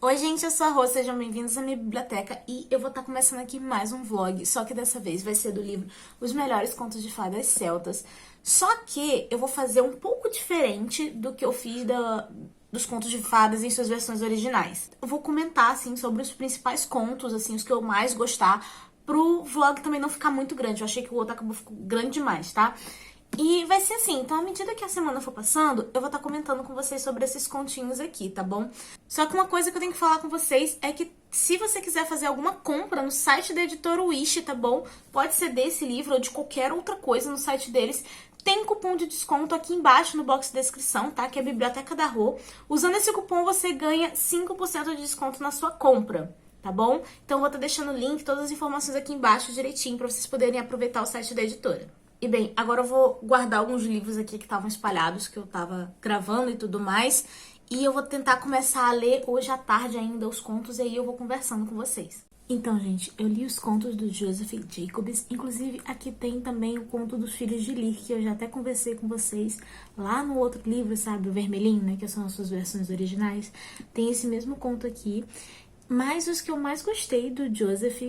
Oi gente, eu sou a Rô, sejam bem-vindos à minha biblioteca e eu vou estar começando aqui mais um vlog, só que dessa vez vai ser do livro Os Melhores Contos de Fadas Celtas. Só que eu vou fazer um pouco diferente do que eu fiz dos contos de fadas em suas versões originais. Eu vou comentar, assim, sobre os principais contos, assim, os que eu mais gostar, pro vlog também não ficar muito grande. Eu achei que o outro acabou ficando grande demais, tá? E vai ser assim, então à medida que a semana for passando, eu vou estar comentando com vocês sobre esses continhos aqui, tá bom? Só que uma coisa que eu tenho que falar com vocês é que se você quiser fazer alguma compra no site da editora Wish, tá bom? Pode ser desse livro ou de qualquer outra coisa no site deles. Tem cupom de desconto aqui embaixo no box de descrição, tá? Que é a Biblioteca da Rô. Usando esse cupom você ganha 5% de desconto na sua compra, tá bom? Então eu vou estar deixando o link, todas as informações aqui embaixo direitinho pra vocês poderem aproveitar o site da editora. E bem, agora eu vou guardar alguns livros aqui que estavam espalhados, que eu tava gravando e tudo mais. E eu vou tentar começar a ler hoje à tarde ainda os contos, e aí eu vou conversando com vocês. Então, gente, eu li os contos do Joseph Jacobs. Inclusive, aqui tem também o conto dos Filhos de Lir, que eu já até conversei com vocês lá no outro livro, sabe? O vermelhinho, né? Que são as suas versões originais. Tem esse mesmo conto aqui. Mas os que eu mais gostei do Joseph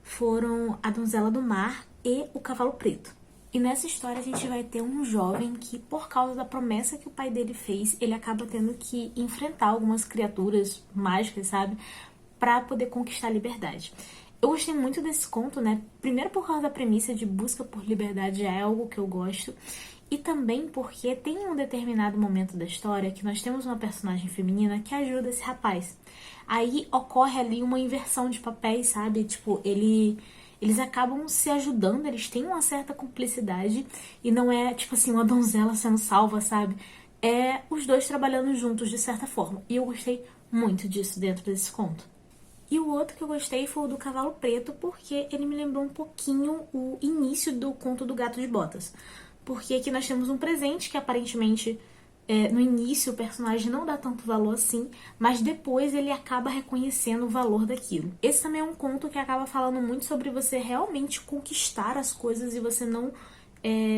foram A Donzela do Mar e O Cavalo Preto. E nessa história a gente vai ter um jovem que, por causa da promessa que o pai dele fez, ele acaba tendo que enfrentar algumas criaturas mágicas, sabe? Pra poder conquistar a liberdade. Eu gostei muito desse conto, né? Primeiro por causa da premissa de busca por liberdade, já é algo que eu gosto. E também porque tem um determinado momento da história que nós temos uma personagem feminina que ajuda esse rapaz. Aí ocorre ali uma inversão de papéis, sabe? Tipo, eles acabam se ajudando, eles têm uma certa cumplicidade e não é, tipo assim, uma donzela sendo salva, sabe? É os dois trabalhando juntos, de certa forma. E eu gostei muito disso dentro desse conto. E o outro que eu gostei foi o do Cavalo Preto, porque ele me lembrou um pouquinho o início do conto do Gato de Botas. Porque aqui nós temos um presente que aparentemente... no início o personagem não dá tanto valor assim, mas depois ele acaba reconhecendo o valor daquilo. Esse também é um conto que acaba falando muito sobre você realmente conquistar as coisas e você não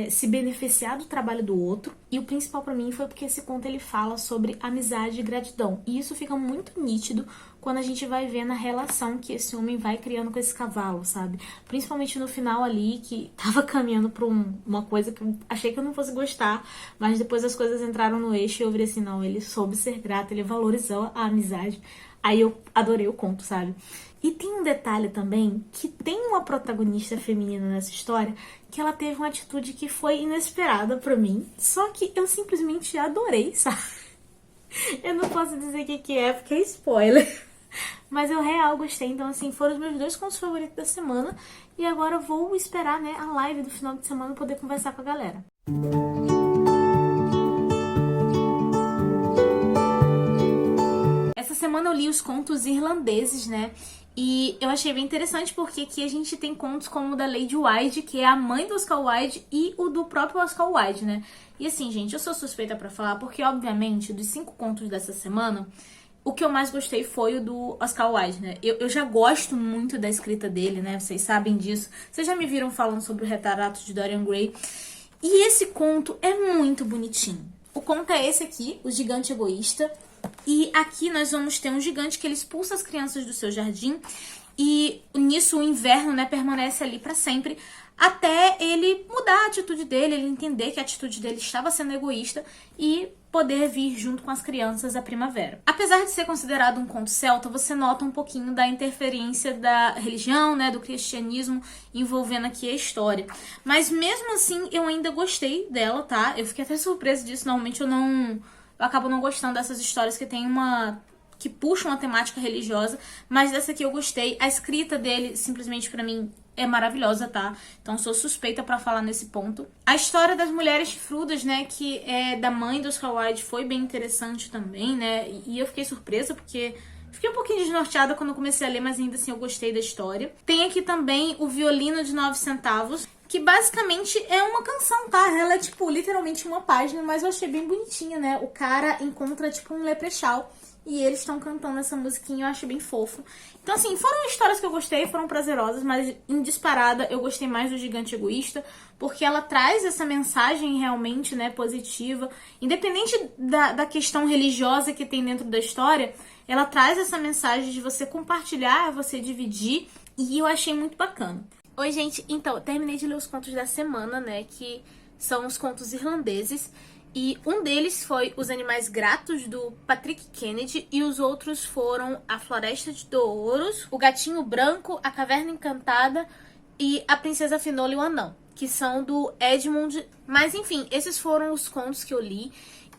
se beneficiar do trabalho do outro. E o principal pra mim foi porque esse conto ele fala sobre amizade e gratidão. E isso fica muito nítido quando a gente vai ver na relação que esse homem vai criando com esse cavalo, sabe? Principalmente no final ali, que tava caminhando pra uma coisa que eu achei que eu não fosse gostar, mas depois as coisas entraram no eixo e eu virei assim, não, ele soube ser grato, ele valorizou a amizade. Aí eu adorei o conto, sabe? E tem um detalhe também, que tem uma protagonista feminina nessa história, que ela teve uma atitude que foi inesperada pra mim, só que eu simplesmente adorei, sabe? Eu não posso dizer o que é, porque é spoiler. Mas eu real gostei, então assim, foram os meus dois contos favoritos da semana. E agora eu vou esperar, né, a live do final de semana pra poder conversar com a galera. Essa semana eu li os contos irlandeses, né? E eu achei bem interessante porque aqui a gente tem contos como o da Lady Wilde, que é a mãe do Oscar Wilde, e o do próprio Oscar Wilde, né? E assim, gente, eu sou suspeita pra falar porque, obviamente, dos 5 contos dessa semana, o que eu mais gostei foi o do Oscar Wilde, né? Eu já gosto muito da escrita dele, né? Vocês sabem disso. Vocês já me viram falando sobre o Retrato de Dorian Gray. E esse conto é muito bonitinho. O conto é esse aqui, O Gigante Egoísta. E aqui nós vamos ter um gigante que ele expulsa as crianças do seu jardim. E nisso o inverno, né, permanece ali pra sempre, até ele mudar a atitude dele, ele entender que a atitude dele estava sendo egoísta e poder vir junto com as crianças a primavera. Apesar de ser considerado um conto celta, você nota um pouquinho da interferência da religião, né, do cristianismo envolvendo aqui a história. Mas mesmo assim, eu ainda gostei dela, tá? Eu fiquei até surpresa disso, normalmente eu acabo não gostando dessas histórias que tem que puxam uma temática religiosa, mas dessa aqui eu gostei. A escrita dele, simplesmente pra mim, é maravilhosa, tá? Então sou suspeita pra falar nesse ponto. A história das mulheres chifrudas, né, que é da mãe do Oscar Wilde, foi bem interessante também, né? E eu fiquei surpresa porque fiquei um pouquinho desnorteada quando eu comecei a ler, mas ainda assim eu gostei da história. Tem aqui também O Violino de 9 Centavos, que basicamente é uma canção, tá? Ela é, tipo, literalmente uma página, mas eu achei bem bonitinha, né? O cara encontra, tipo, um leprechaun e eles estão cantando essa musiquinha, eu acho bem fofo. Então, assim, foram histórias que eu gostei, foram prazerosas, mas em disparada eu gostei mais do Gigante Egoísta, porque ela traz essa mensagem realmente, né, positiva. Independente da questão religiosa que tem dentro da história, ela traz essa mensagem de você compartilhar, você dividir, e eu achei muito bacana. Oi, gente, então, eu terminei de ler os contos da semana, né, que são os contos irlandeses. E um deles foi Os Animais Gratos, do Patrick Kennedy, e os outros foram A Floresta de Douros, O Gatinho Branco, A Caverna Encantada e A Princesa Finola e o Anão, que são do Edmund. Mas enfim, esses foram os contos que eu li.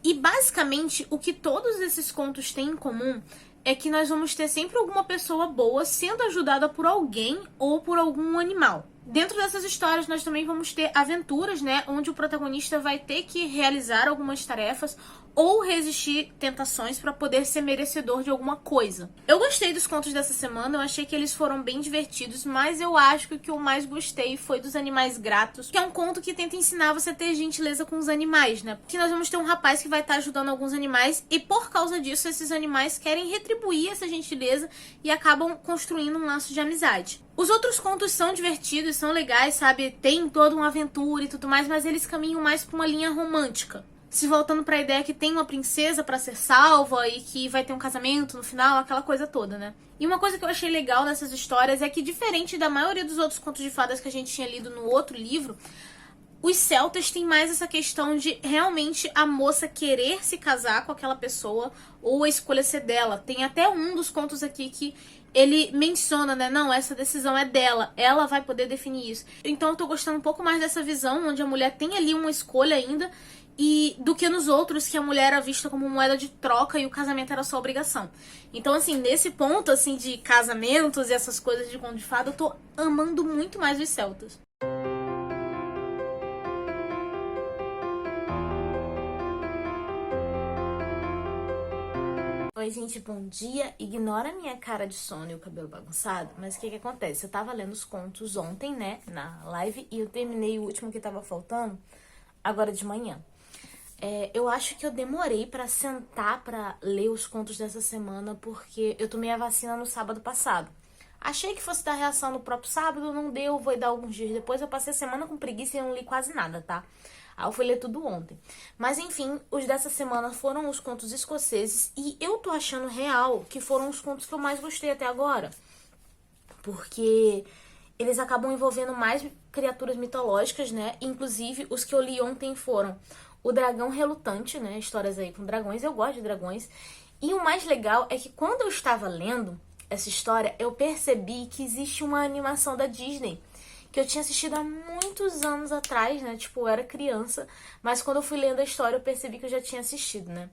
E basicamente, o que todos esses contos têm em comum é que nós vamos ter sempre alguma pessoa boa sendo ajudada por alguém ou por algum animal. Dentro dessas histórias, nós também vamos ter aventuras, né? Onde o protagonista vai ter que realizar algumas tarefas ou resistir tentações para poder ser merecedor de alguma coisa. Eu gostei dos contos dessa semana, eu achei que eles foram bem divertidos, mas eu acho que o que eu mais gostei foi dos Animais Gratos, que é um conto que tenta ensinar você a ter gentileza com os animais, né? Porque nós vamos ter um rapaz que vai estar ajudando alguns animais e por causa disso esses animais querem retribuir essa gentileza e acabam construindo um laço de amizade. Os outros contos são divertidos, são legais, sabe? Tem toda uma aventura e tudo mais, mas eles caminham mais pra uma linha romântica. Se voltando pra ideia que tem uma princesa pra ser salva e que vai ter um casamento no final, aquela coisa toda, né? E uma coisa que eu achei legal nessas histórias é que, diferente da maioria dos outros contos de fadas que a gente tinha lido no outro livro, os celtas têm mais essa questão de realmente a moça querer se casar com aquela pessoa ou a escolha ser dela. Tem até um dos contos aqui que ele menciona, né? Não, essa decisão é dela. Ela vai poder definir isso. Então eu tô gostando um pouco mais dessa visão, onde a mulher tem ali uma escolha ainda, e do que nos outros, que a mulher era vista como moeda de troca e o casamento era só obrigação. Então, assim, nesse ponto, assim, de casamentos e essas coisas de conto de fada, eu tô amando muito mais os celtas. Oi, gente, bom dia. Ignora a minha cara de sono e o cabelo bagunçado, mas o que acontece? Eu tava lendo os contos ontem, né, na live, e eu terminei o último que tava faltando agora de manhã. Eu acho que eu demorei pra sentar pra ler os contos dessa semana, porque eu tomei a vacina no sábado passado. Achei que fosse dar reação no próprio sábado, não deu, vou dar alguns dias depois. Eu passei a semana com preguiça e não li quase nada, tá? Aí eu fui ler tudo ontem. Mas enfim, os dessa semana foram os contos escoceses e eu tô achando real que foram os contos que eu mais gostei até agora. Porque eles acabam envolvendo mais criaturas mitológicas, né? Inclusive, os que eu li ontem foram O Dragão Relutante, né? Histórias aí com dragões, eu gosto de dragões. E o mais legal é que quando eu estava lendo essa história, eu percebi que existe uma animação da Disney que eu tinha assistido há muitos anos atrás, né? Tipo, eu era criança, mas quando eu fui lendo a história eu percebi que eu já tinha assistido, né?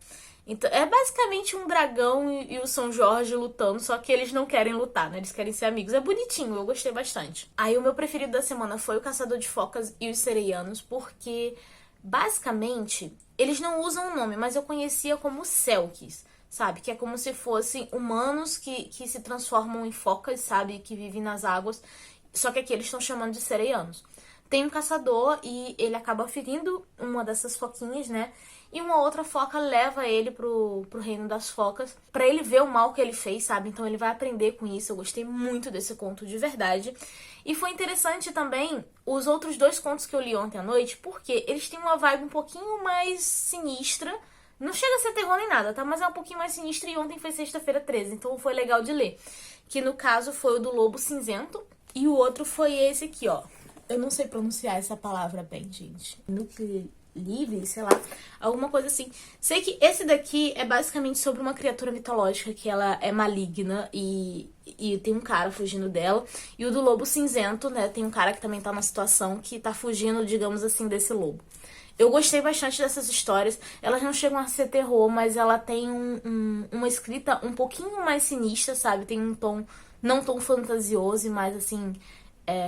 Então, é basicamente um dragão e o São Jorge lutando, só que eles não querem lutar, né? Eles querem ser amigos. É bonitinho, eu gostei bastante. Aí o meu preferido da semana foi O Caçador de Focas e os Sereianos, porque basicamente eles não usam o nome, mas eu conhecia como Selkies, sabe? Que é como se fossem humanos que se transformam em focas, sabe? Que vivem nas águas. Só que aqui eles estão chamando de sereianos. Tem um caçador e ele acaba ferindo uma dessas foquinhas, né? E uma outra foca leva ele pro reino das focas pra ele ver o mal que ele fez, sabe? Então ele vai aprender com isso. Eu gostei muito desse conto de verdade. E foi interessante também os outros dois contos que eu li ontem à noite, porque eles têm uma vibe um pouquinho mais sinistra. Não chega a ser terror nem nada, tá? Mas é um pouquinho mais sinistra e ontem foi sexta-feira 13, então foi legal de ler. Que no caso foi o do Lobo Cinzento e o outro foi esse aqui, ó. Eu não sei pronunciar essa palavra bem, gente. Núcleo livre, sei lá, alguma coisa assim. Sei que esse daqui é basicamente sobre uma criatura mitológica que ela é maligna e tem um cara fugindo dela. E o do Lobo Cinzento, né, tem um cara que também tá numa situação que tá fugindo, digamos assim, desse lobo. Eu gostei bastante dessas histórias. Elas não chegam a ser terror, mas ela tem uma escrita um pouquinho mais sinistra, sabe? Tem um tom, não tão fantasioso e mais assim,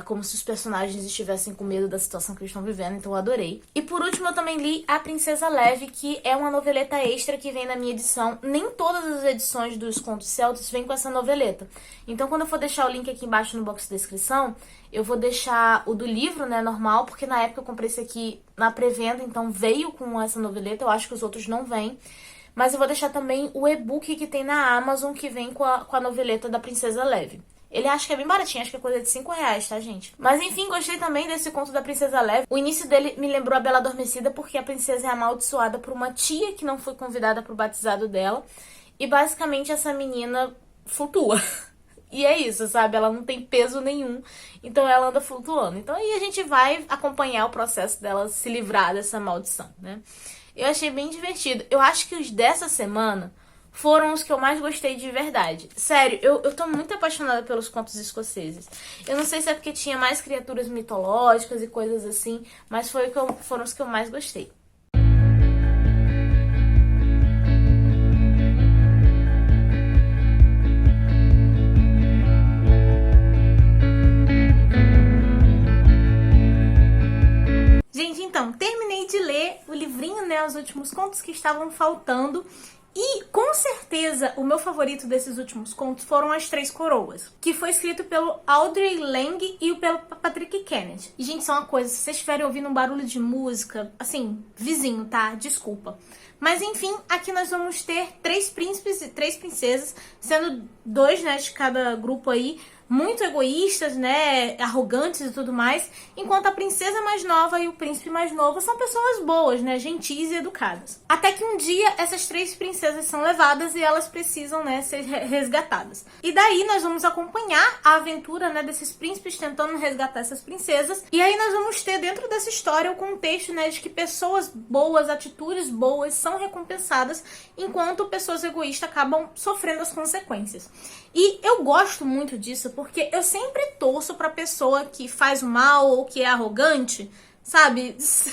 como se os personagens estivessem com medo da situação que eles estão vivendo, então eu adorei. E por último, eu também li A Princesa Leve, que é uma noveleta extra que vem na minha edição. Nem todas as edições dos Contos Celtas vêm com essa noveleta. Então, quando eu for deixar o link aqui embaixo no box de descrição, eu vou deixar o do livro, né, normal, porque na época eu comprei esse aqui na pré-venda, então veio com essa noveleta, eu acho que os outros não vêm. Mas eu vou deixar também o e-book que tem na Amazon, que vem com a noveleta da Princesa Leve. Ele acha que é bem baratinho, acho que é coisa de R$5, tá, gente? Mas enfim, gostei também desse conto da Princesa Leve. O início dele me lembrou a Bela Adormecida, porque a princesa é amaldiçoada por uma tia que não foi convidada pro batizado dela. E basicamente essa menina flutua. E é isso, sabe? Ela não tem peso nenhum, então ela anda flutuando. Então aí a gente vai acompanhar o processo dela se livrar dessa maldição, né? Eu achei bem divertido. Eu acho que os dessa semana foram os que eu mais gostei de verdade. Sério, eu tô muito apaixonada pelos contos escoceses. Eu não sei se é porque tinha mais criaturas mitológicas e coisas assim, mas foram os que eu mais gostei. Gente, então, terminei de ler o livrinho, né, os últimos contos que estavam faltando. E, com certeza, o meu favorito desses últimos contos foram As Três Coroas, que foi escrito pelo Audrey Lang e pelo Patrick Kennedy. E, gente, só uma coisa, se vocês estiverem ouvindo um barulho de música, assim, vizinho, tá? Desculpa. Mas, enfim, aqui nós vamos ter 3 príncipes e 3 princesas, sendo 2, né, de cada grupo aí, muito egoístas, né, arrogantes e tudo mais, enquanto a princesa mais nova e o príncipe mais novo são pessoas boas, né, gentis e educadas. Até que um dia essas 3 princesas são levadas e elas precisam, né, ser resgatadas. E daí nós vamos acompanhar a aventura, né, desses príncipes tentando resgatar essas princesas. E aí nós vamos ter dentro dessa história o contexto, né, de que pessoas boas, atitudes boas são recompensadas, enquanto pessoas egoístas acabam sofrendo as consequências. E eu gosto muito disso porque eu sempre torço pra pessoa que faz o mal ou que é arrogante, sabe, se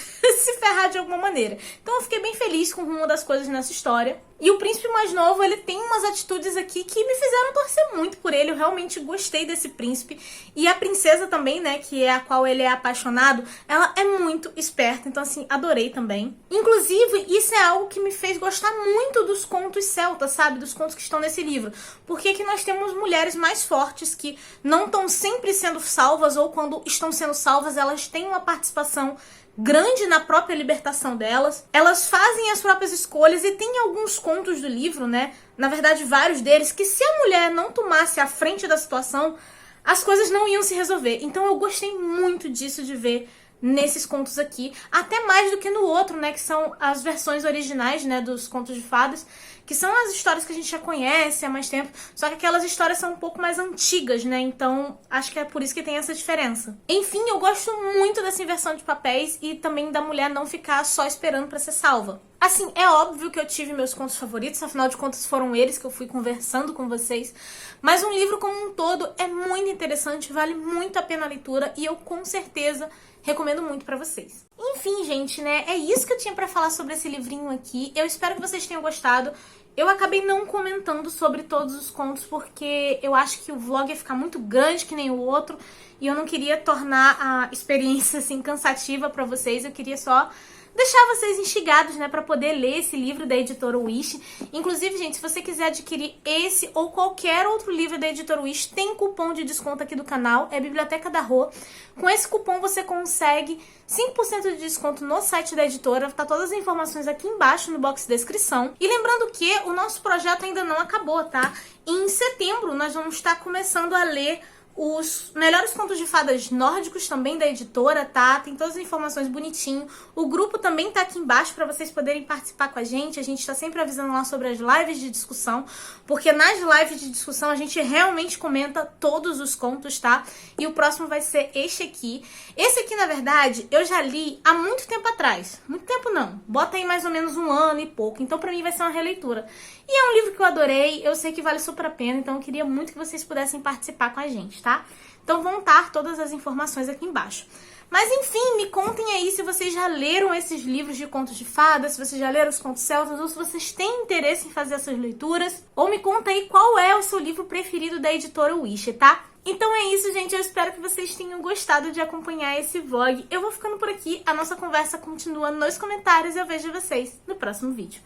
ferrar de alguma maneira. Então eu fiquei bem feliz com uma das coisas nessa história. E o príncipe mais novo, ele tem umas atitudes aqui que me fizeram torcer muito por ele. Eu realmente gostei desse príncipe. E a princesa também, né, que é a qual ele é apaixonado, ela é muito esperta. Então, assim, adorei também. Inclusive, isso é algo que me fez gostar muito dos contos celtas, sabe? Dos contos que estão nesse livro. Porque aqui nós temos mulheres mais fortes que não estão sempre sendo salvas, ou quando estão sendo salvas, elas têm uma participação grande na própria libertação delas. Elas fazem as próprias escolhas e tem alguns contos do livro, né? Na verdade, vários deles, que se a mulher não tomasse a frente da situação, as coisas não iam se resolver. Então eu gostei muito disso de ver nesses contos aqui, até mais do que no outro, né, que são as versões originais, né, dos contos de fadas, que são as histórias que a gente já conhece há mais tempo, só que aquelas histórias são um pouco mais antigas, né, então acho que é por isso que tem essa diferença. Enfim, eu gosto muito dessa inversão de papéis e também da mulher não ficar só esperando pra ser salva. Assim, é óbvio que eu tive meus contos favoritos, afinal de contas foram eles que eu fui conversando com vocês, mas um livro como um todo é muito interessante, vale muito a pena a leitura e eu com certeza recomendo muito pra vocês. Enfim, gente, né, é isso que eu tinha pra falar sobre esse livrinho aqui. Eu espero que vocês tenham gostado. Eu acabei não comentando sobre todos os contos porque eu acho que o vlog ia ficar muito grande que nem o outro e eu não queria tornar a experiência, assim, cansativa pra vocês. Eu queria só deixar vocês instigados, né, para poder ler esse livro da editora Wish. Inclusive, gente, se você quiser adquirir esse ou qualquer outro livro da editora Wish, tem cupom de desconto aqui do canal, é Biblioteca da Rô. Com esse cupom você consegue 5% de desconto no site da editora, tá todas as informações aqui embaixo no box de descrição. E lembrando que o nosso projeto ainda não acabou, tá? Em setembro nós vamos estar começando a ler os melhores contos de fadas nórdicos também da editora, tá? Tem todas as informações bonitinho. O grupo também tá aqui embaixo pra vocês poderem participar com a gente tá sempre avisando lá sobre as lives de discussão, porque nas lives de discussão a gente realmente comenta todos os contos, tá? E o próximo vai ser este aqui. Esse aqui, na verdade, eu já li há muito tempo atrás. Muito tempo não. Bota aí mais ou menos 1 ano e pouco. Então pra mim vai ser uma releitura. E é um livro que eu adorei, eu sei que vale super a pena, então eu queria muito que vocês pudessem participar com a gente, tá? Então vão estar todas as informações aqui embaixo. Mas enfim, me contem aí se vocês já leram esses livros de contos de fadas, se vocês já leram os contos celtas, ou se vocês têm interesse em fazer essas leituras. Ou me conta aí qual é o seu livro preferido da editora Wish, tá? Então é isso, gente. Eu espero que vocês tenham gostado de acompanhar esse vlog. Eu vou ficando por aqui. A nossa conversa continua nos comentários e eu vejo vocês no próximo vídeo.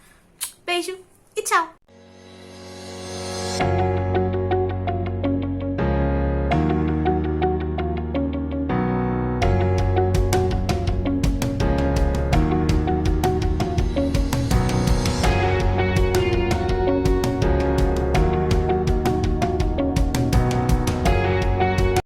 Beijo e tchau!